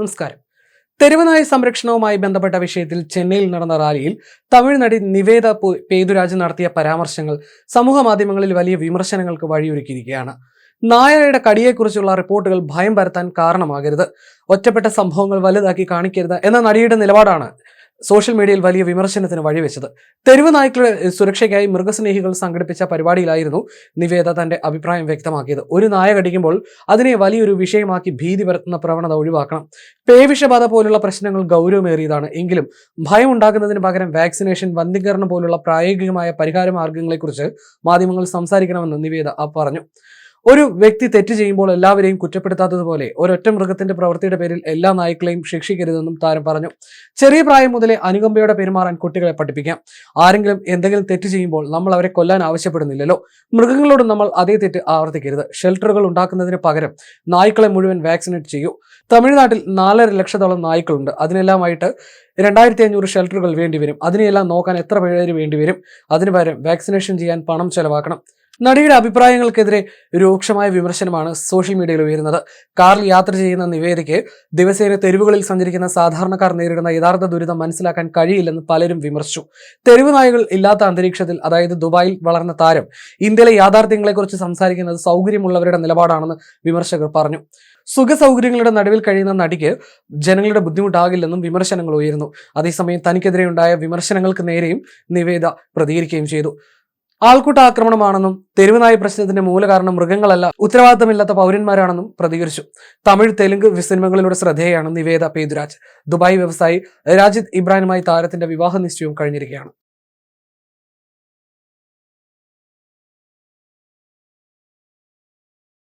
നമസ്കാരം. തെരുവുനായ സംരക്ഷണവുമായി ബന്ധപ്പെട്ട വിഷയത്തിൽ ചെന്നൈയിൽ നടന്ന റാലിയിൽ തമിഴ് നടി നിവേദ പേതുരാജ് നടത്തിയ പരാമർശങ്ങൾ സമൂഹ മാധ്യമങ്ങളിൽ വലിയ വിമർശനങ്ങൾക്ക് വഴിയൊരുക്കിയിരിക്കുകയാണ്. നായയുടെ കടിയെക്കുറിച്ചുള്ള റിപ്പോർട്ടുകൾ ഭയം പരത്താൻ കാരണമാകരുത്, ഒറ്റപ്പെട്ട സംഭവങ്ങൾ വലുതാക്കി കാണിക്കരുത് എന്ന നടിയുടെ നിലപാടാണ് സോഷ്യൽ മീഡിയയിൽ വലിയ വിമർശനത്തിന് വഴിവെച്ചത്. തെരുവ് നായ്ക്കളുടെ സുരക്ഷയ്ക്കായി മൃഗസ്നേഹികൾ സംഘടിപ്പിച്ച പരിപാടിയിലായിരുന്നു നിവേദ തന്റെ അഭിപ്രായം വ്യക്തമാക്കിയത്. ഒരു നായ കടിക്കുമ്പോൾ അതിനെ വലിയൊരു വിഷയമാക്കി ഭീതി പരത്തുന്ന പ്രവണത ഒഴിവാക്കണം. പേവിഷബാധ പോലുള്ള പ്രശ്നങ്ങൾ ഗൗരവമേറിയതാണ്. എങ്കിലും ഭയം ഉണ്ടാക്കുന്നതിന് പകരം വാക്സിനേഷൻ, വന്ധീകരണം പോലുള്ള പ്രായോഗികമായ പരിഹാര മാർഗങ്ങളെക്കുറിച്ച് മാധ്യമങ്ങൾ സംസാരിക്കണമെന്ന് നിവേദ പറഞ്ഞു. ഒരു വ്യക്തി തെറ്റ് ചെയ്യുമ്പോൾ എല്ലാവരെയും കുറ്റപ്പെടുത്താത്തതുപോലെ ഒരൊറ്റ മൃഗത്തിന്റെ പ്രവൃത്തിയുടെ പേരിൽ എല്ലാ നായ്ക്കളെയും ശിക്ഷിക്കരുതെന്നും താരം പറഞ്ഞു. ചെറിയ പ്രായം മുതലേ അനുകമ്പയോടെ പെരുമാറാൻ കുട്ടികളെ പഠിപ്പിക്കാം. ആരെങ്കിലും എന്തെങ്കിലും തെറ്റ് ചെയ്യുമ്പോൾ നമ്മൾ അവരെ കൊല്ലാൻ ആവശ്യപ്പെടുന്നില്ലല്ലോ. മൃഗങ്ങളോട് നമ്മൾ അതേ തെറ്റ് ആവർത്തിക്കരുത്. ഷെൽട്ടറുകൾ ഉണ്ടാക്കുന്നതിന് പകരം നായ്ക്കളെ മുഴുവൻ വാക്സിനേറ്റ് ചെയ്യൂ. തമിഴ്നാട്ടിൽ 4.5 ലക്ഷത്തോളം നായ്ക്കളുണ്ട്. അതിനെല്ലാമായിട്ട് 2500 ഷെൽട്ടറുകൾ വേണ്ടിവരും. അതിനെയെല്ലാം നോക്കാൻ എത്ര പേര് വേണ്ടിവരും? അതിനു പകരം വാക്സിനേഷൻ ചെയ്യാൻ പണം ചെലവാക്കണം. നടിയുടെ അഭിപ്രായങ്ങൾക്കെതിരെ രൂക്ഷമായ വിമർശനമാണ് സോഷ്യൽ മീഡിയയിൽ ഉയരുന്നത്. കാറിൽ യാത്ര ചെയ്യുന്ന നിവേദയ്ക്ക് ദിവസേന തെരുവുകളിൽ സഞ്ചരിക്കുന്ന സാധാരണക്കാർ നേരിടുന്ന യഥാർത്ഥ ദുരിതം മനസ്സിലാക്കാൻ കഴിയില്ലെന്ന് പലരും വിമർശിച്ചു. തെരുവ് നായകൾ ഇല്ലാത്ത അന്തരീക്ഷത്തിൽ, അതായത് ദുബായിൽ വളർന്ന താരം ഇന്ത്യയിലെ യാഥാർത്ഥ്യങ്ങളെക്കുറിച്ച് സംസാരിക്കുന്നത് സൗകര്യമുള്ളവരുടെ നിലപാടാണെന്ന് വിമർശകർ പറഞ്ഞു. സുഖസൗകര്യങ്ങളുടെ നടുവിൽ കഴിയുന്ന നടിക്ക് ജനങ്ങളുടെ ബുദ്ധിമുട്ടാകില്ലെന്നും വിമർശനങ്ങൾ ഉയരുന്നു. അതേസമയം തനിക്കെതിരെയുണ്ടായ വിമർശനങ്ങൾക്ക് നേരെയും നിവേദ പ്രതികരിക്കുകയും ചെയ്തു. ആൾക്കൂട്ട ആക്രമണമാണെന്നും തെരുവുനായ പ്രശ്നത്തിന്റെ മൂലകാരണം മൃഗങ്ങളല്ല, ഉത്തരവാദിത്തമില്ലാത്ത പൗരന്മാരാണെന്നും പ്രതികരിച്ചു. തമിഴ്, തെലുങ്ക് സിനിമകളിലൂടെ ശ്രദ്ധേയയാണ് നിവേദ പേതുരാജ്. ദുബായ് വ്യവസായി രാജിദ് ഇബ്രാഹിമുമായി താരത്തിന്റെ വിവാഹ നിശ്ചയവും കഴിഞ്ഞിരിക്കുകയാണ്.